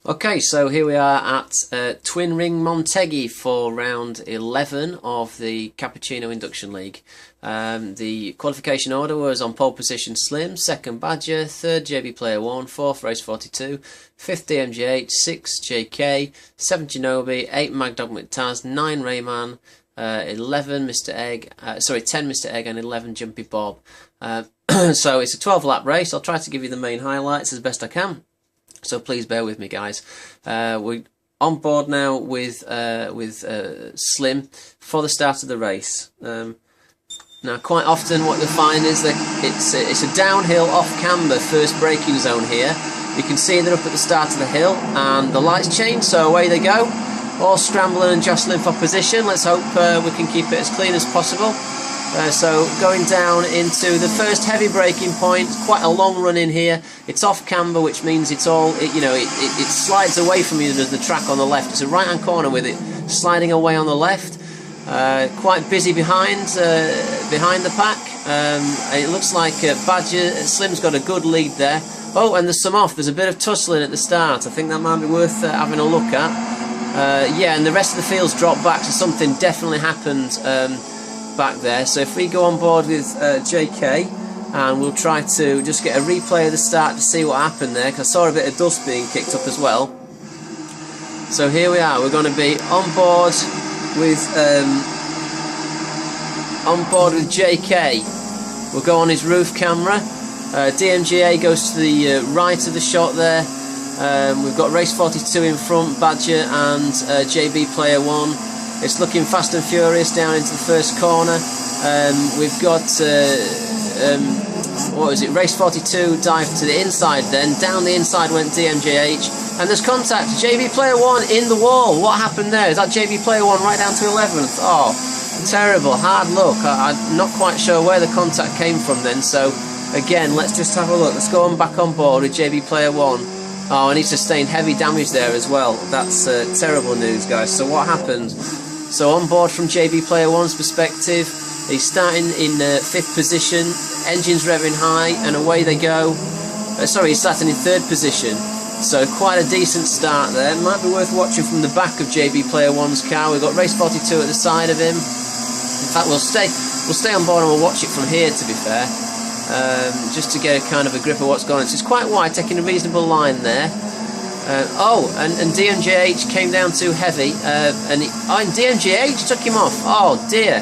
Okay, so here we are at Twin Ring Monteghi for round 11 of the Cappuccino Induction League. The qualification order was on pole position Slim, second Badger, third JB Player 1, fourth Race 42, fifth DMGH, sixth JK, seventh Genobi, 8 Magdog McTaz, 9 Rayman, 11 Mr. Egg, 10 Mr. Egg and 11 Jumpy Bob. So it's a 12 lap race. I'll try to give you the main highlights as best I can. So please bear with me, guys. We're on board now with Slim for the start of the race. Now, quite often what you'll find is that it's a downhill off-camber first braking zone here. You can see they're up at the start of the hill, and the lights change, so away they go. All scrambling and jostling for position. Let's hope we can keep it as clean as possible. So going down into the first heavy braking point, quite a long run in here. It's off camber, which means it slides away from you. There's the track on the left. It's a right-hand corner with it sliding away on the left. Quite busy behind the pack. It looks like Badger Slim's got a good lead there. Oh, and there's some off. There's a bit of tussling at the start. I think that might be worth having a look at. Yeah, and the rest of the field's dropped back, so something definitely happened back there. So if we go on board with JK, and we'll try to just get a replay of the start to see what happened there, because I saw a bit of dust being kicked up as well. So here we are. We're going to be on board with JK. We'll go on his roof camera. DMGA goes to the right of the shot there. We've got Race 42 in front, Badger and JB Player 1. It's looking fast and furious down into the first corner. We've got, what was it, Race 42 dived to the inside then. Down the inside went DMGH. And there's contact. JB Player 1 in the wall. What happened there? Is that JB Player 1 right down to 11th? Oh, terrible. Hard luck. I'm not quite sure where the contact came from then. So, again, let's just have a look. Let's go on back on board with JB Player 1. Oh, and he sustained heavy damage there as well. That's terrible news, guys. So what happened? So on board from JB Player 1's perspective, he's starting in 5th position, engines revving high, and away they go. Sorry, he's starting in 3rd position. So quite a decent start there. Might be worth watching from the back of JB Player 1's car. We've got Race 42 at the side of him. In fact, we'll stay on board and we'll watch it from here, to be fair. Just to get a kind of a grip of what's going on. So it's quite wide, taking a reasonable line there. And DMGH came down too heavy, and DMGH took him off. Oh dear,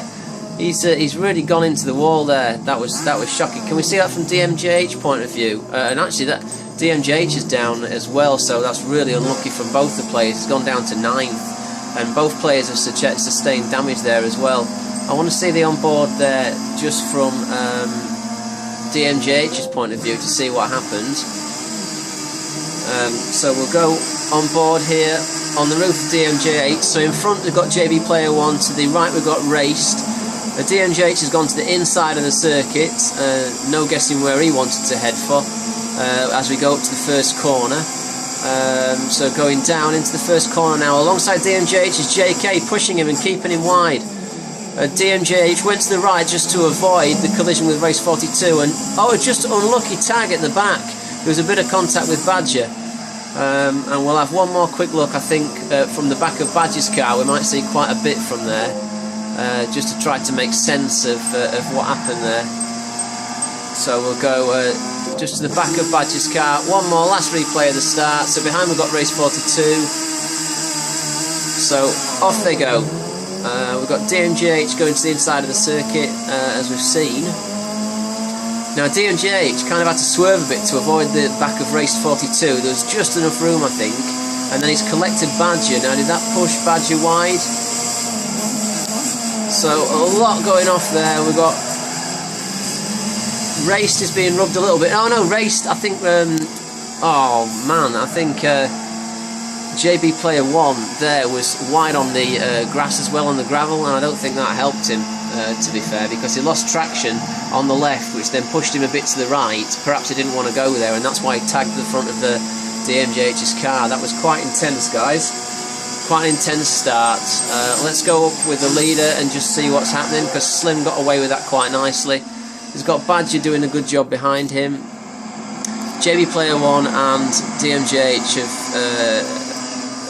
he's really gone into the wall there. That was shocking. Can we see that from DMGH point of view? And actually, that DMGH is down as well, so that's really unlucky for both the players. It's gone down to 9th, and both players have sustained damage there as well. I want to see the onboard there just from DMGH's point of view to see what happened. So we'll go on board here on the roof of DMGH. So in front we've got JB Player 1, to the right we've got Raced. DMGH has gone to the inside of the circuit, no guessing where he wanted to head for, as we go up to the first corner. So going down into the first corner now, alongside DMGH is JK, pushing him and keeping him wide. DMGH went to the right just to avoid the collision with Race 42, and just unlucky tag at the back. There was a bit of contact with Badger, and we'll have one more quick look. I think from the back of Badger's car we might see quite a bit from there, just to try to make sense of what happened there. So we'll go just to the back of Badger's car. One more, last replay of the start. So behind we've got Race 42. So off they go. We've got DMGH going to the inside of the circuit, as we've seen. Now DMGH kind of had to swerve a bit to avoid the back of Race 42. There was just enough room, I think, and then he's collected Badger. Now did that push Badger wide? So a lot going off there. We've got Raced is being rubbed a little bit. Oh no, Raced, I think, oh man, I think JB Player 1 there was wide on the grass as well, on the gravel, and I don't think that helped him, to be fair, because he lost traction on the left, which then pushed him a bit to the right. Perhaps he didn't want to go there, and that's why he tagged the front of the DMGH's car. That was quite intense, guys. Quite an intense start. Let's go up with the leader and just see what's happening, because Slim got away with that quite nicely. He's got Badger doing a good job behind him. JB Player One and DMJH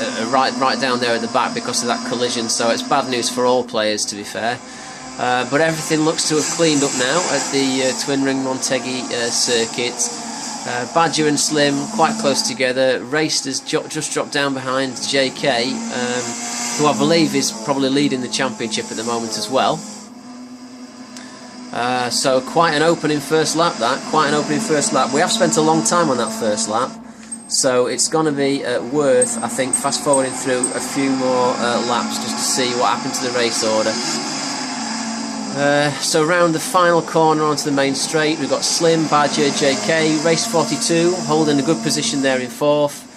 have right down there at the back because of that collision, so it's bad news for all players, to be fair. But everything looks to have cleaned up now at the Twin Ring Monteghi circuit. Badger and Slim quite close together. Raced has just dropped down behind JK, who I believe is probably leading the championship at the moment as well. So quite an opening first lap, quite an opening first lap. We have spent a long time on that first lap, so it's going to be worth, I think, fast forwarding through a few more laps just to see what happened to the race order. So round the final corner onto the main straight, we've got Slim, Badger, JK, race 42 holding a good position there in 4th.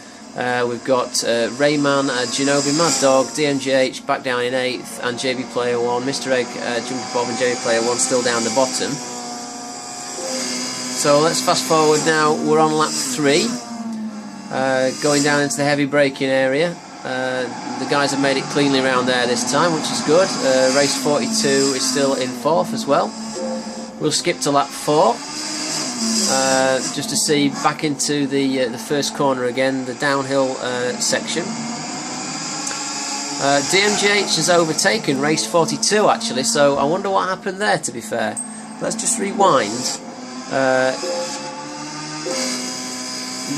We've got Rayman, Genobi, Mad Dog, DMGH back down in 8th, and JB Player One, Mr. Egg, Jumpy Bob and JB Player One still down the bottom. So let's fast forward now, we're on lap 3, going down into the heavy braking area. The guys have made it cleanly around there this time, which is good. Race 42 is still in 4th as well. We'll skip to lap 4, just to see back into the first corner again, the downhill section. DMGH has overtaken race 42 actually, so I wonder what happened there, to be fair. Let's just rewind.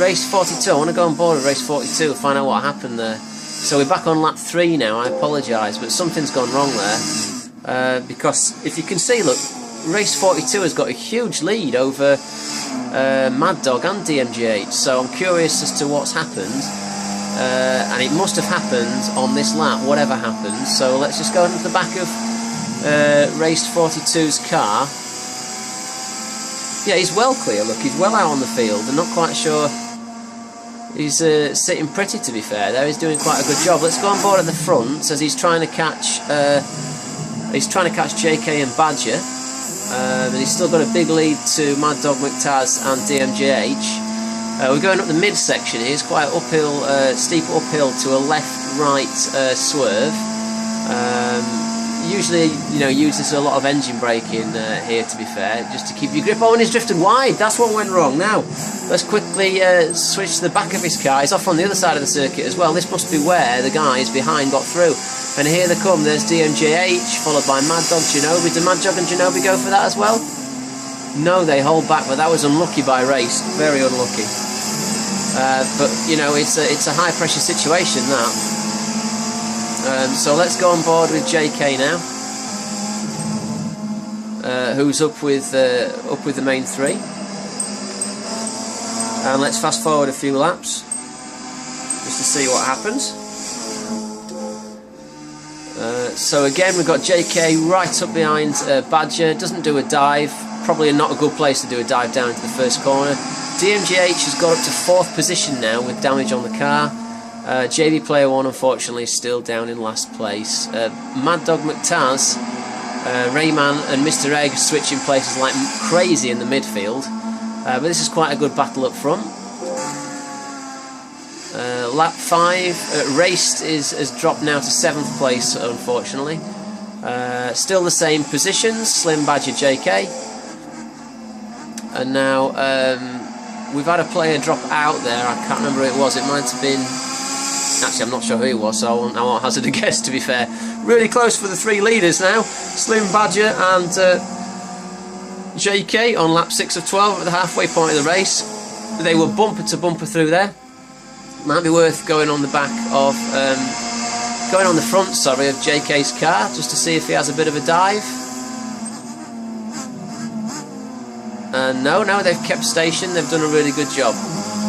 Race 42, I want to go on board with race 42 and find out what happened there. So we're back on lap 3 now, I apologise, but something's gone wrong there. Because if you can see, look, race 42 has got a huge lead over Mad Dog and DMGH, so I'm curious as to what's happened. And it must have happened on this lap, whatever happened. So let's just go into the back of race 42's car. Yeah, he's well clear, look, he's well out on the field. I'm not quite sure. He's sitting pretty, to be fair there. He's doing quite a good job. Let's go on board at the front as he's trying to catch JK and Badger. And he's still got a big lead to Mad Dog, McTaz and DMGH. We're going up the midsection here. It's quite uphill, steep uphill to a left-right swerve. Usually, you know, uses a lot of engine braking here, to be fair, just to keep your grip. Oh, and he's drifted wide. That's what went wrong. Now, let's quickly switch to the back of his car. He's off on the other side of the circuit as well. This must be where the guys behind got through. And here they come. There's DMJH, followed by Mad Dog, Genobi. Did Mad Dog and Genobi go for that as well? No, they hold back, but that was unlucky by race. Very unlucky. But, you know, it's a high-pressure situation, that. So let's go on board with JK now, who's up with the main 3, and let's fast forward a few laps just to see what happens. So again, we've got JK right up behind Badger. Doesn't do a dive, probably not a good place to do a dive down into the first corner. DMGH has got up to 4th position now with damage on the car. JB Player One, unfortunately, is still down in last place. Mad Dog McTaz, Rayman and Mr. Egg switching places like crazy in the midfield. But this is quite a good battle up front. Lap 5, Raced has dropped now to 7th place, unfortunately. Still the same positions, Slim, Badger, JK. And now we've had a player drop out there. I can't remember who it was. It might have been... Actually, I'm not sure who he was, so I won't hazard a guess, to be fair. Really close for the 3 leaders now. Slim, Badger and JK on lap 6 of 12 at the halfway point of the race. They were bumper to bumper through there. Might be worth going on the back of... going on the front, sorry, of JK's car, just to see if he has a bit of a dive. No, they've kept station. They've done a really good job.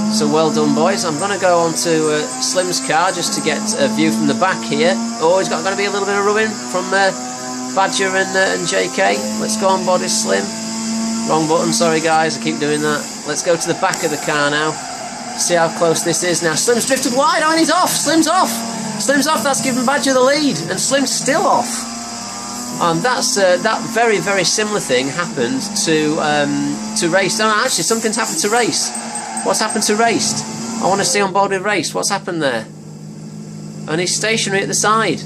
So well done, boys. I'm going to go on to Slim's car just to get a view from the back here. Oh, he's got going to be a little bit of ruin from Badger and JK. Let's go on board with Slim. Wrong button, sorry guys, I keep doing that. Let's go to the back of the car now. See how close this is now. Slim's drifted wide. Oh, and he's off. Slim's off. Slim's off. That's given Badger the lead, and Slim's still off. And that's that very, very similar thing happened to Race. Oh, actually, something's happened to Race. What's happened to Raced? I want to see on board with Race. What's happened there? And he's stationary at the side.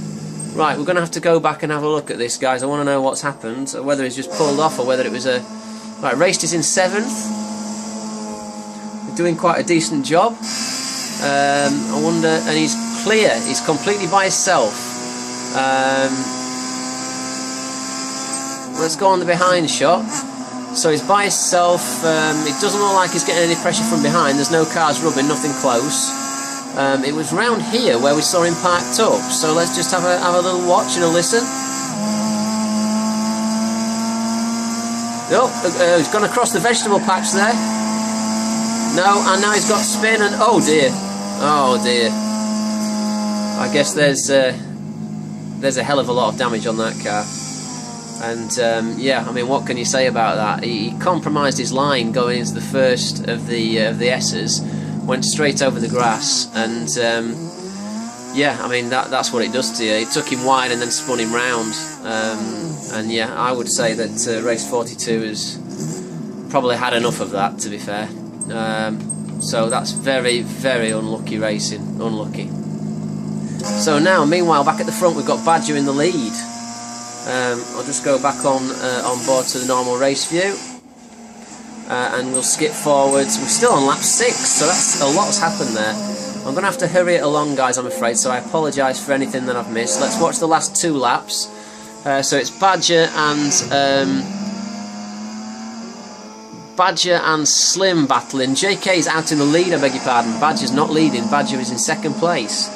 Right, we're going to have to go back and have a look at this, guys. I want to know what's happened, whether he's just pulled off or whether it was a... Right, Raced is in 7th. doing quite a decent job. I wonder, and he's clear, he's completely by himself. Let's go on the behind shot. So he's by himself. It doesn't look like he's getting any pressure from behind. There's no cars rubbing, nothing close. It was round here where we saw him parked up. So let's just have a little watch and a listen. Oh, he's gone across the vegetable patch there. No, and now he's got spin and oh dear. Oh dear. I guess there's a hell of a lot of damage on that car. And yeah, I mean, what can you say about that? He compromised his line going into the first of the S's, went straight over the grass, and yeah, I mean that's what it does to you. It took him wide and then spun him round, and yeah, I would say that race 42 has probably had enough of that, to be fair. So that's very, very unlucky racing, unlucky. So now, meanwhile, back at the front we've got Badger in the lead. I'll just go back on board to the normal race view, and we'll skip forwards. We're still on lap 6, so that's a lot's happened there. I'm going to have to hurry it along, guys, I'm afraid, so I apologise for anything that I've missed. Let's watch the last 2 laps. So it's Badger and Slim battling. JK's out in the lead, I beg your pardon. Badger's not leading, Badger is in 2nd place.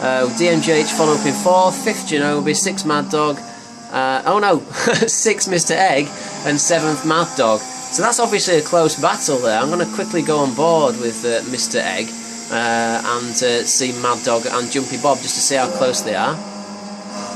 DMJH following up in 4th, 5th Genobi, 6th Mad Dog. Oh no, 6th Mr. Egg and 7th Mad Dog. So that's obviously a close battle there. I'm going to quickly go on board with Mr. Egg and see Mad Dog and Jumpy Bob just to see how close they are.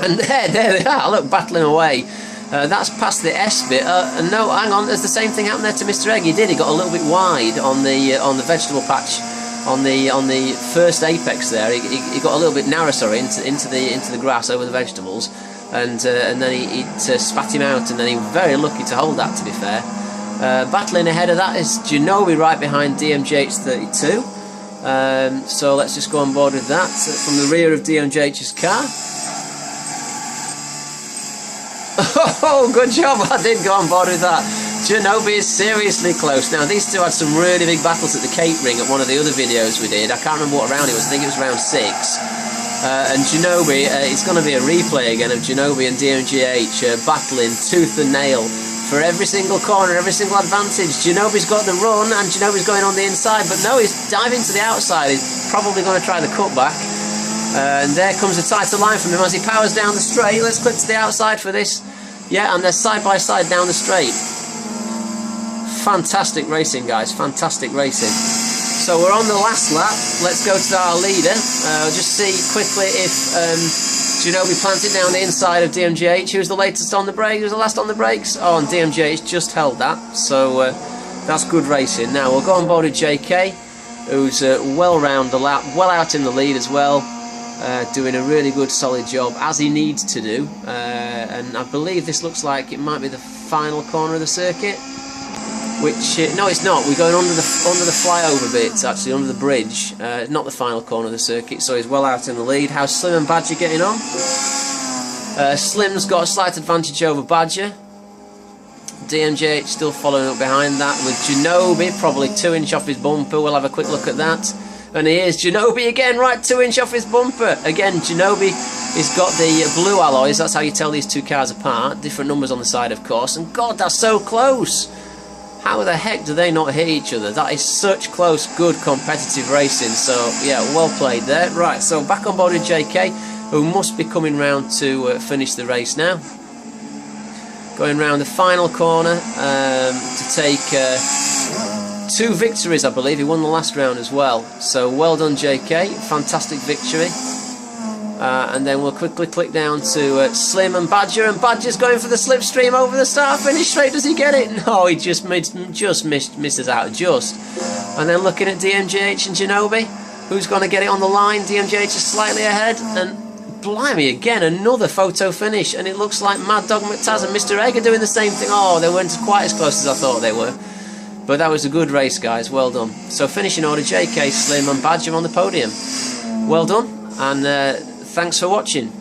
And there they are, look, battling away. That's past the S bit. No, hang on, there's the same thing happened there to Mr. Egg. He got a little bit wide on the vegetable patch. On the first apex there, he got a little bit narrow, sorry, into the grass over the vegetables. And then he spat him out, and then he was very lucky to hold that, to be fair. Battling ahead of that is Genobi right behind DMJH 32. So let's just go on board with that from the rear of DMJH's car. Oh, good job, I did go on board with that. Genobi is seriously close. Now, these two had some really big battles at the catering at one of the other videos we did. I can't remember what round it was, I think it was round 6. And Genobi, it's going to be a replay again of Genobi and DMGH battling tooth and nail for every single corner, every single advantage. Genobi's got the run and Genobi's going on the inside, but no, he's diving to the outside. He's probably going to try the cutback. And there comes a tighter line from him as he powers down the straight. Let's clip to the outside for this. Yeah, and they're side by side down the straight. Fantastic racing, guys, fantastic racing. So we're on the last lap. Let's go to our leader. Just see quickly if Genobi planted down the inside of DMGH. Who's the latest on the brakes? Who's the last on the brakes? Oh, and DMGH just held that. So that's good racing. Now we'll go on board with JK, who's well round the lap, well out in the lead as well, doing a really good, solid job as he needs to do. And I believe this looks like it might be the final corner of the circuit. Which no, it's not. We're going under the flyover bit, actually, under the bridge. Not the final corner of the circuit, so he's well out in the lead. How's Slim and Badger getting on? Slim's got a slight advantage over Badger. DMJH still following up behind that with Genobi, probably 2" off his bumper. We'll have a quick look at that. And here's Genobi again, right 2" off his bumper. Again, Genobi has got the blue alloys. That's how you tell these two cars apart. Different numbers on the side, of course. And God, that's so close. How the heck do they not hit each other? That is such close, good, competitive racing. So, yeah, well played there. Right, so back on board with JK, who must be coming round to finish the race now. Going round the final corner to take 2 victories, I believe. He won the last round as well. So, well done, JK. Fantastic victory. And then we'll quickly click down to Slim and Badger's going for the slipstream over the start finish straight. Does he get it? No, he just misses out just. And then looking at DMGH and Genobi, who's going to get it on the line? DMGH is slightly ahead, and blimey, again another photo finish, and it looks like Mad Dog McTaz and Mr. Egg are doing the same thing. Oh, they weren't quite as close as I thought they were, but that was a good race, guys. Well done. So finishing order: JK, Slim and Badger on the podium. Well done, and thanks for watching.